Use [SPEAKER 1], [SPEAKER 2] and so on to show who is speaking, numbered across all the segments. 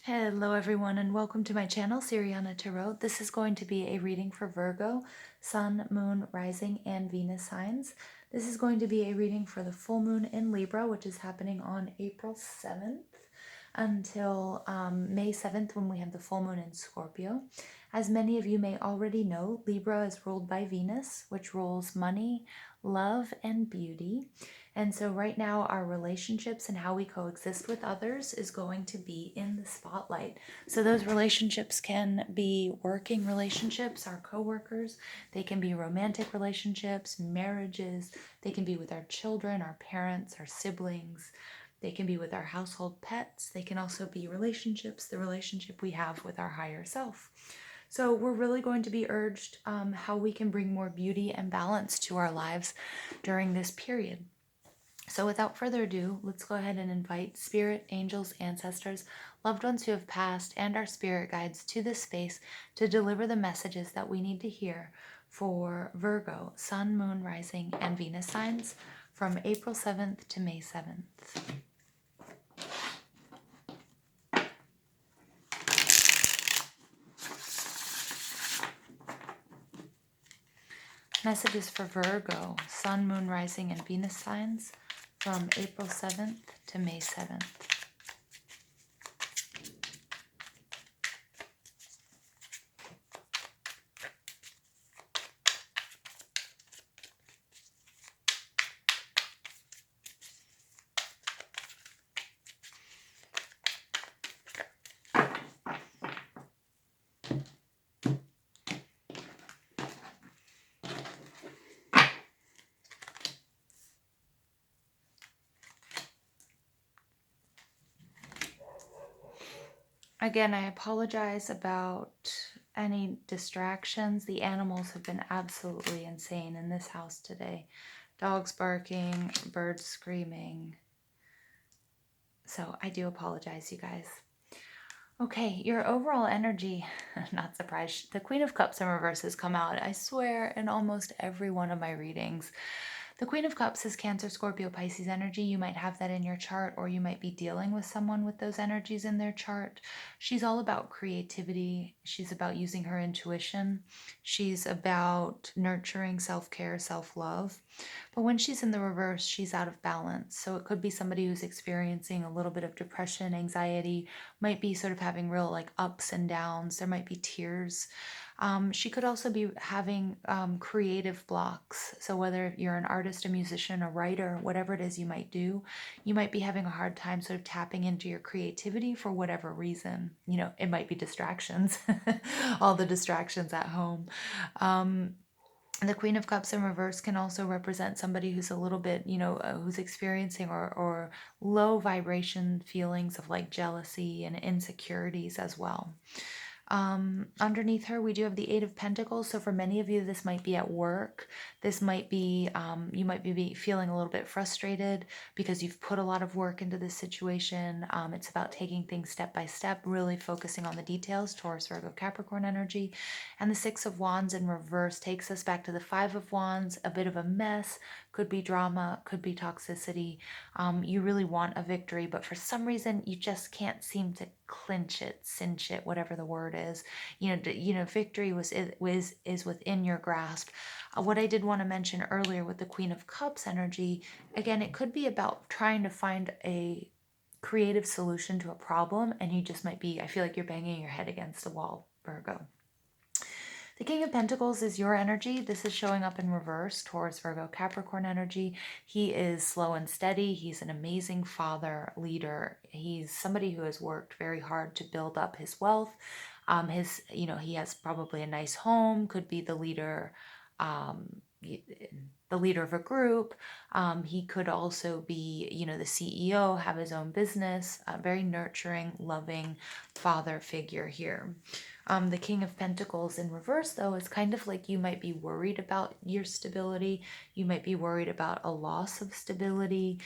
[SPEAKER 1] Hello everyone and welcome to my channel, Siriana Tarot. This is going to be a reading for Virgo, Sun, Moon, Rising, and Venus signs. This is going to be a reading for the full moon in Libra, which is happening on April 7th until May 7th when we have the full moon in Scorpio. As many of you may already know, Libra is ruled by Venus, which rules money, love, and beauty. And so right now our relationships and how we coexist with others is going to be in the spotlight. So those relationships can be working relationships, our coworkers, they can be romantic relationships, marriages, they can be with our children, our parents, our siblings, they can be with our household pets, they can also be relationships, the relationship we have with our higher self. So we're really going to be urged how we can bring more beauty and balance to our lives during this period. So without further ado, let's go ahead and invite spirit, angels, ancestors, loved ones who have passed, and our spirit guides to this space to deliver the messages that we need to hear for Virgo, Sun, Moon, Rising, and Venus signs from April 7th to May 7th. Messages for Virgo, Sun, Moon, Rising, and Venus signs from April 7th to May 7th. Again, I apologize about any distractions. The animals have been absolutely insane in this house today. Dogs barking, birds screaming. So I do apologize, you guys. Okay, your overall energy, not surprised. The Queen of Cups in reverse has come out, I swear, in almost every one of my readings. The Queen of Cups is Cancer, Scorpio, Pisces energy. You might have that in your chart, or you might be dealing with someone with those energies in their chart. She's all about creativity. She's about using her intuition. She's about nurturing self-care, self-love. But when she's in the reverse, she's out of balance. So it could be somebody who's experiencing a little bit of depression, anxiety, might be sort of having real like ups and downs. There might be tears. She could also be having creative blocks. So whether you're an artist, a musician, a writer, whatever it is you might do, you might be having a hard time sort of tapping into your creativity for whatever reason. You know, it might be distractions, all the distractions at home. The Queen of Cups in reverse can also represent somebody who's a little bit, who's experiencing or low vibration feelings of like jealousy and insecurities as well. Underneath her, we do have the Eight of Pentacles. So for many of you, this might be at work. This might be, you might be feeling a little bit frustrated because you've put a lot of work into this situation. It's about taking things step by step, really focusing on the details, Taurus, Virgo, Capricorn energy. And the Six of Wands in reverse takes us back to the Five of Wands, a bit of a mess, could be drama, could be toxicity. You really want a victory, but for some reason, you just can't seem to clinch it, cinch it, whatever the word is. Victory is within your grasp. What I did want to mention earlier with the Queen of Cups energy, again, it could be about trying to find a creative solution to a problem, and you just might be, I feel like you're banging your head against the wall, Virgo. The King of Pentacles is your energy. This is showing up in reverse, Taurus, Virgo, Capricorn energy. He is slow and steady. He's an amazing father, leader. He's somebody who has worked very hard to build up his wealth. He has probably a nice home, could be the leader, of a group. He could also be, the CEO, have his own business, a very nurturing, loving father figure here. The King of Pentacles in reverse, though, is kind of like you might be worried about your stability. You might be worried about a loss of stability.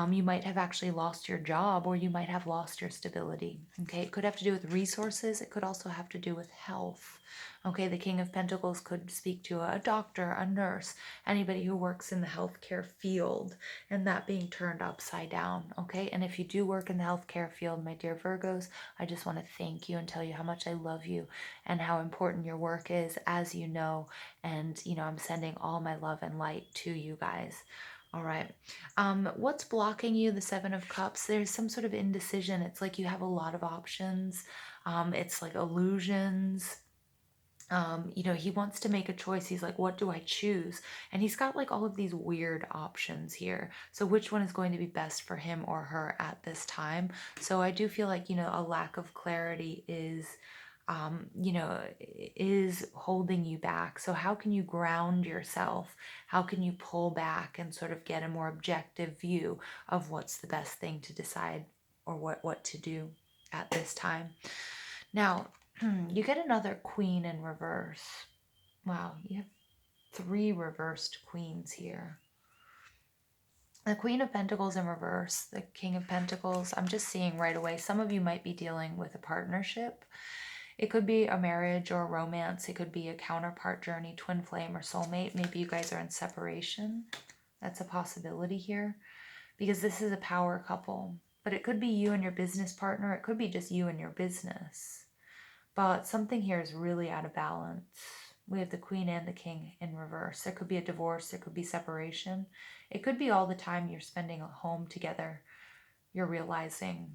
[SPEAKER 1] You might have actually lost your job, or you might have lost your stability. Okay, it could have to do with resources. It could also have to do with health. Okay, the King of Pentacles could speak to a doctor, a nurse, anybody who works in the healthcare field, and that being turned upside down. Okay, and if you do work in the healthcare field, my dear Virgos, I just want to thank you and tell you how much I love you and how important your work is, as you know. And, I'm sending all my love and light to you guys. All right. What's blocking you? The Seven of Cups. There's some sort of indecision. It's like you have a lot of options. It's like illusions. He wants to make a choice. He's like, what do I choose? And he's got like all of these weird options here. So which one is going to be best for him or her at this time? So I do feel like, a lack of clarity is holding you back. So how can you ground yourself? How can you pull back and sort of get a more objective view of what's the best thing to decide, or what to do at this time? Now, you get another queen in reverse. Wow, you have 3 reversed queens here. The Queen of Pentacles in reverse, the King of Pentacles. I'm just seeing right away, some of you might be dealing with a partnership. It could be a marriage or a romance. It could be a counterpart journey, twin flame, or soulmate. Maybe you guys are in separation. That's a possibility here, because this is a power couple. But it could be you and your business partner. It could be just you and your business. But something here is really out of balance. We have the Queen and the King in reverse. There could be a divorce. There could be separation. It could be all the time you're spending at home together. You're realizing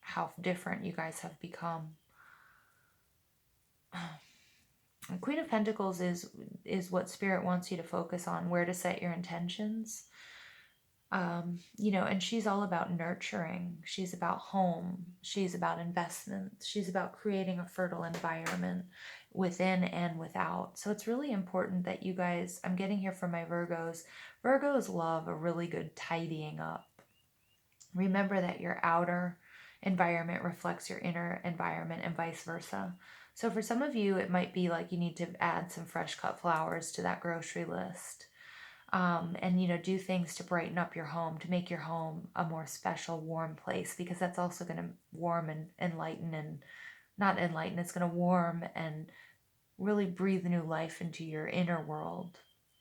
[SPEAKER 1] how different you guys have become. Queen of Pentacles is what Spirit wants you to focus on, where to set your intentions. And she's all about nurturing. She's about home. She's about investments. She's about creating a fertile environment within and without. So it's really important that you guys, I'm getting here from my Virgos. Virgos love a really good tidying up. Remember that your outer environment reflects your inner environment and vice versa. So for some of you, it might be like you need to add some fresh cut flowers to that grocery list. And do things to brighten up your home, to make your home a more special, warm place, because that's also going to warm and enlighten, and not enlighten, it's going to warm and really breathe new life into your inner world.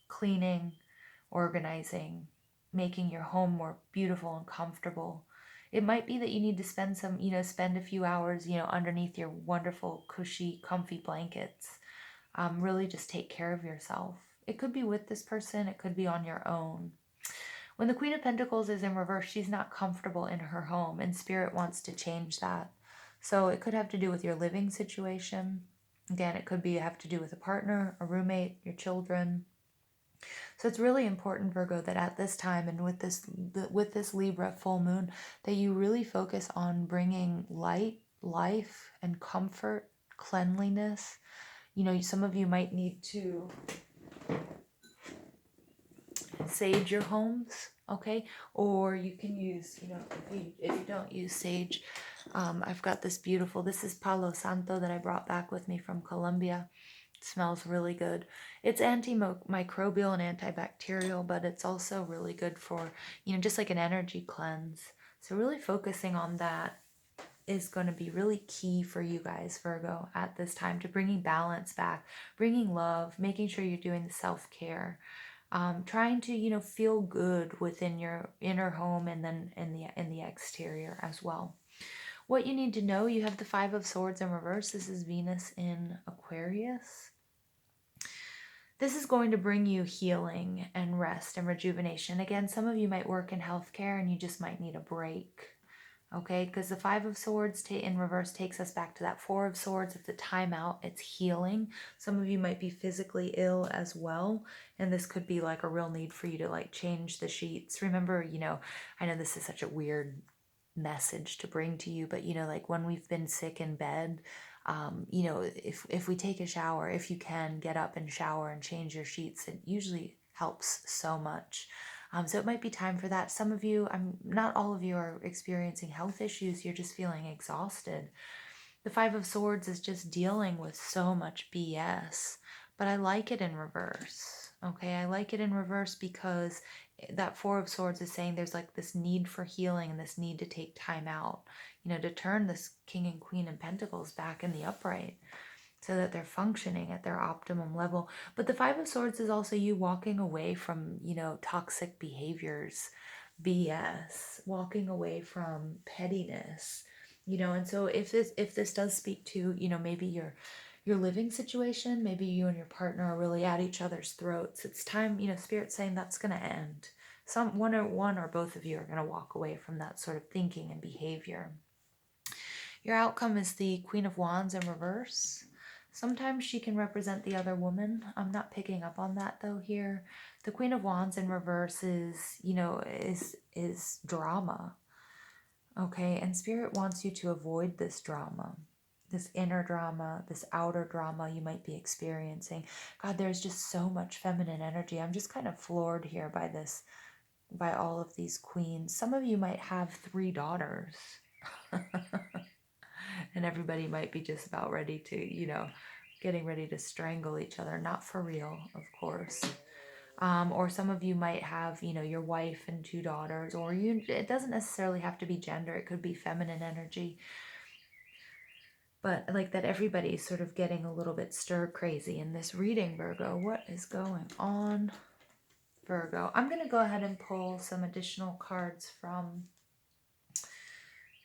[SPEAKER 1] Cleaning, organizing, making your home more beautiful and comfortable. It might be that you need to spend a few hours, underneath your wonderful, cushy, comfy blankets. Really just take care of yourself. It could be with this person. It could be on your own. When the Queen of Pentacles is in reverse, she's not comfortable in her home, and Spirit wants to change that. So it could have to do with your living situation. Again, it could have to do with a partner, a roommate, your children. So it's really important, Virgo, that at this time and with this Libra full moon, that you really focus on bringing light, life, and comfort, cleanliness. Some of you might need to sage your homes, okay? Or you can use, if you don't use sage, I've got this is Palo Santo that I brought back with me from Colombia. It smells really good. It's antimicrobial and antibacterial, but it's also really good for, just like an energy cleanse. So really focusing on that is going to be really key for you guys, Virgo, at this time, to bringing balance back, bringing love, making sure you're doing the self-care, trying to, feel good within your inner home and then in the exterior as well. What you need to know, you have the Five of Swords in reverse. This is Venus in Aquarius. This is going to bring you healing and rest and rejuvenation. Again, some of you might work in healthcare and you just might need a break. Okay, because the Five of Swords in reverse takes us back to that Four of Swords. It's a timeout. It's healing. Some of you might be physically ill as well, and this could be like a real need for you to like change the sheets. Remember, I know this is such a weird message to bring to you, but like when we've been sick in bed, if we take a shower, if you can get up and shower and change your sheets, it usually helps so much. So it might be time for that. Some of you, not all of you are experiencing health issues. You're just feeling exhausted. The Five of Swords is just dealing with so much BS, but I like it in reverse. Okay, I like it in reverse because that Four of Swords is saying there's like this need for healing and this need to take time out, to turn this King and Queen of Pentacles back in the upright so that they're functioning at their optimum level. But the Five of Swords is also you walking away from, toxic behaviors, BS, walking away from pettiness, and so if this does speak to, maybe your living situation, maybe you and your partner are really at each other's throats, it's time, Spirit's saying that's going to end. One or both of you are going to walk away from that sort of thinking and behavior. Your outcome is the Queen of Wands in reverse. Sometimes she can represent the other woman. I'm not picking up on that though here. The Queen of Wands in reverse is, is drama. Okay, and Spirit wants you to avoid this drama, this inner drama, this outer drama you might be experiencing. God, there's just so much feminine energy. I'm just kind of floored here by this, by all of these queens. Some of you might have 3 daughters. And everybody might be just about ready to, getting ready to strangle each other. Not for real, of course. Or some of you might have, your wife and 2 daughters, or it doesn't necessarily have to be gender. It could be feminine energy. But like that, everybody's sort of getting a little bit stir crazy in this reading, Virgo. What is going on, Virgo? I'm going to go ahead and pull some additional cards from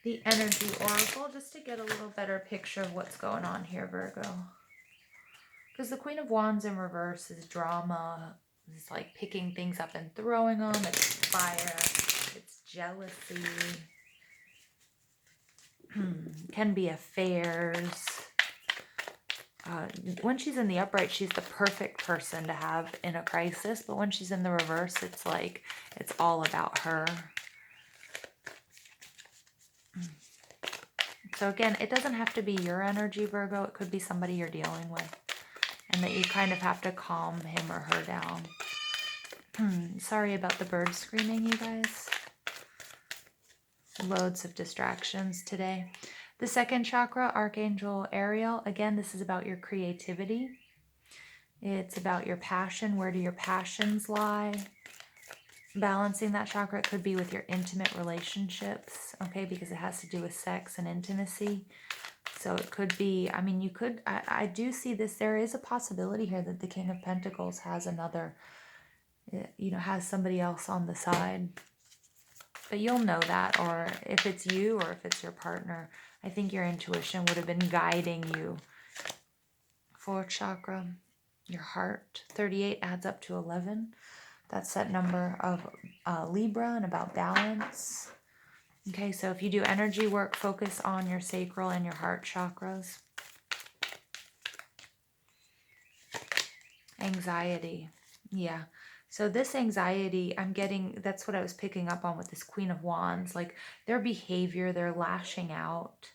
[SPEAKER 1] the Energy Oracle just to get a little better picture of what's going on here, Virgo. Because the Queen of Wands in reverse is drama. It's like picking things up and throwing them. It's fire. It's jealousy. Can be affairs. When she's in the upright, she's the perfect person to have in a crisis. But when she's in the reverse, it's like it's all about her. So again, it doesn't have to be your energy, Virgo. It could be somebody you're dealing with. And that you kind of have to calm him or her down. Sorry about the bird screaming, you guys. Loads of distractions today. The second chakra, Archangel Ariel. Again, this is about your creativity. It's about your passion. Where do your passions lie? Balancing that chakra, it could be with your intimate relationships, okay, because it has to do with sex and intimacy. So it could be, I mean, you could, I do see this, there is a possibility here that the King of Pentacles has another, has somebody else on the side. But you'll know that, or if it's you or if it's your partner, I think your intuition would have been guiding you. Fourth chakra, your heart. 38 adds up to 11. That's that number of Libra and about balance. Okay, so if you do energy work, focus on your sacral and your heart chakras. Anxiety. Yeah. So this anxiety, I'm getting, that's what I was picking up on with this Queen of Wands. Like their behavior, their lashing out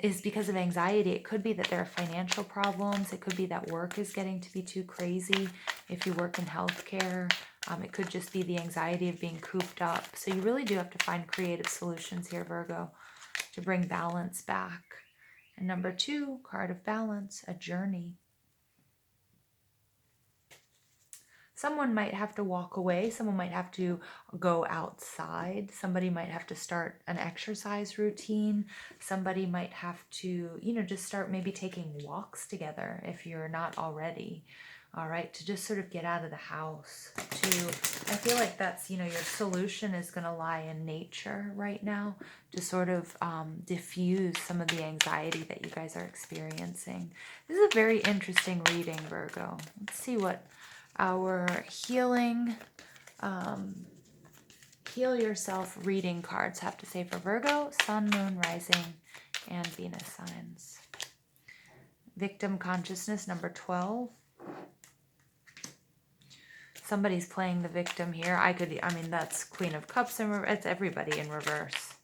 [SPEAKER 1] is because of anxiety. It could be that there are financial problems. It could be that work is getting to be too crazy. If you work in healthcare, it could just be the anxiety of being cooped up. So you really do have to find creative solutions here, Virgo, to bring balance back. And number 2, card of balance, a journey. Someone might have to walk away. Someone might have to go outside. Somebody might have to start an exercise routine. Somebody might have to, just start maybe taking walks together if you're not already. All right, to just sort of get out of the house. I feel like that's, your solution is going to lie in nature right now to sort of diffuse some of the anxiety that you guys are experiencing. This is a very interesting reading, Virgo. Let's see what our heal yourself reading cards have to say for Virgo, Sun, Moon, Rising, and Venus signs. Victim consciousness, number 12. Somebody's playing the victim here. That's Queen of Cups, and it's everybody in reverse.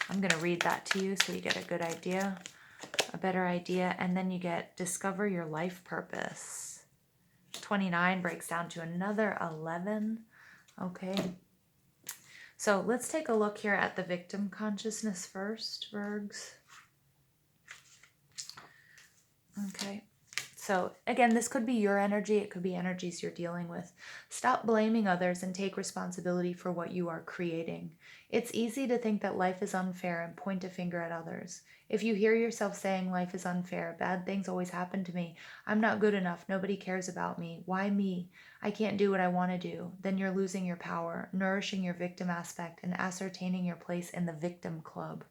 [SPEAKER 1] I'm going to read that to you so you get a good idea, a better idea, and then you get discover your life purpose. 29 breaks down to another 11. Okay. So let's take a look here at the victim consciousness first, Virgs. Okay. So again, this could be your energy. It could be energies you're dealing with. Stop blaming others and take responsibility for what you are creating. It's easy to think that life is unfair and point a finger at others. If you hear yourself saying life is unfair, bad things always happen to me, I'm not good enough, nobody cares about me, why me? I can't do what I want to do, then you're losing your power, nourishing your victim aspect, and ascertaining your place in the victim club.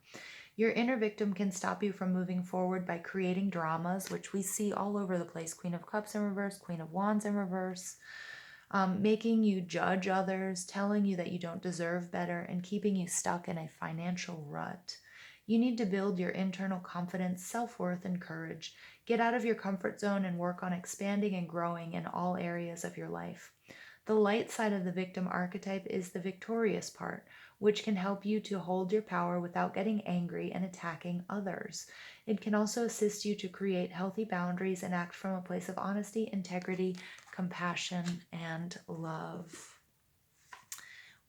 [SPEAKER 1] Your inner victim can stop you from moving forward by creating dramas, which we see all over the place. Queen of Cups in reverse, Queen of Wands in reverse, making you judge others, telling you that you don't deserve better, and keeping you stuck in a financial rut. You need to build your internal confidence, self-worth, and courage. Get out of your comfort zone and work on expanding and growing in all areas of your life. The light side of the victim archetype is the victorious part, which can help you to hold your power without getting angry and attacking others. It can also assist you to create healthy boundaries and act from a place of honesty, integrity, compassion, and love.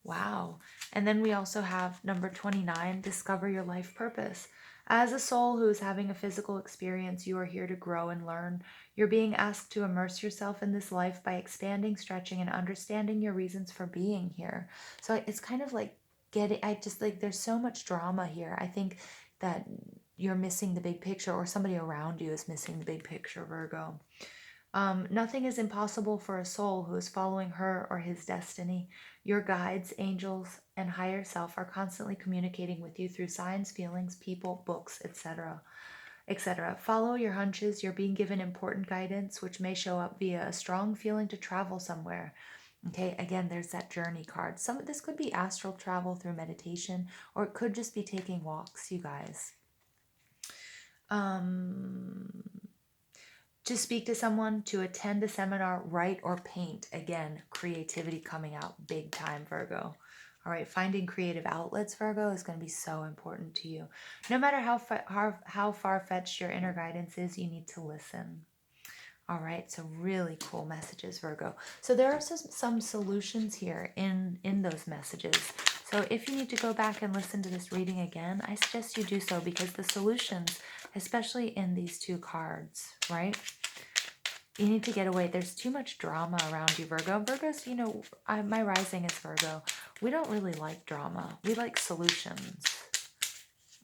[SPEAKER 1] Wow. And then we also have number 29, discover your life purpose. As a soul who is having a physical experience, you are here to grow and learn. You're being asked to immerse yourself in this life by expanding, stretching, and understanding your reasons for being here. So it's kind of like there's so much drama here. I think that you're missing the big picture, or somebody around you is missing the big picture, Virgo. Nothing is impossible for a soul who is following her or his destiny. Your guides, angels, and higher self are constantly communicating with you through signs, feelings, people, books, etc. etc. Follow your hunches. You're being given important guidance, which may show up via a strong feeling to travel somewhere. Okay, again, there's that journey card. This could be astral travel through meditation, or it could just be taking walks, you guys. To speak to someone, to attend a seminar, write or paint. Again, creativity coming out big time, Virgo. All right, finding creative outlets, Virgo, is going to be so important to you. No matter how far-fetched your inner guidance is, you need to listen. All right, so really cool messages, Virgo. So there are some solutions here in those messages. So if you need to go back and listen to this reading again, I suggest you do so, because the solutions, especially in these two cards, right? You need to get away. There's too much drama around you, Virgo. Virgos, you know, my rising is Virgo. We don't really like drama. We like solutions.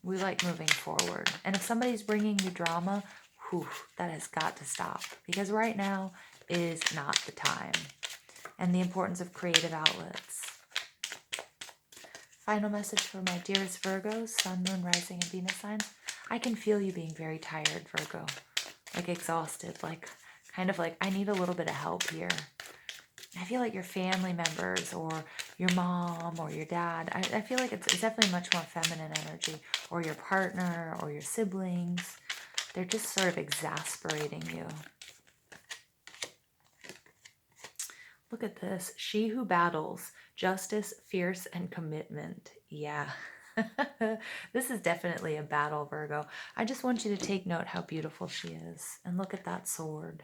[SPEAKER 1] We like moving forward. And if somebody's bringing you drama, that has got to stop, because right now is not the time. And the importance of creative outlets. Final message for my dearest Virgos, Sun, Moon, Rising, and Venus signs. I can feel you being very tired, Virgo. Like exhausted, kind of like, I need a little bit of help here. I feel like your family members, or your mom, or your dad, I feel like it's definitely much more feminine energy, or your partner, or your siblings. They're just sort of exasperating you. Look at this. She who battles, justice, fierce, and commitment. Yeah. This is definitely a battle, Virgo. I just want you to take note how beautiful she is. And look at that sword.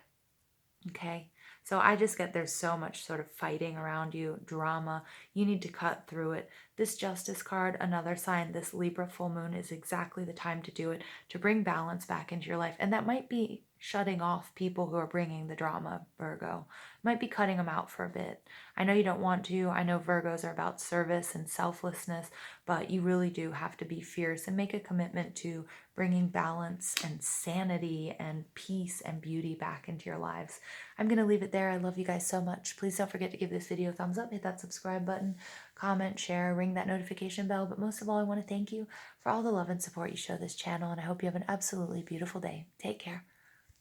[SPEAKER 1] Okay? So I just get there's so much sort of fighting around you, drama. You need to cut through it. This Justice card, another sign, this Libra full moon is exactly the time to do it, to bring balance back into your life. And that might be shutting off people who are bringing the drama, Virgo. Might be cutting them out for a bit. I know you don't want to. I know Virgos are about service and selflessness, but you really do have to be fierce and make a commitment to bringing balance and sanity and peace and beauty back into your lives. I'm going to leave it there. I love you guys so much. Please don't forget to give this video a thumbs up, hit that subscribe button, comment, share, ring that notification bell. But most of all, I want to thank you for all the love and support you show this channel, and I hope you have an absolutely beautiful day. Take care.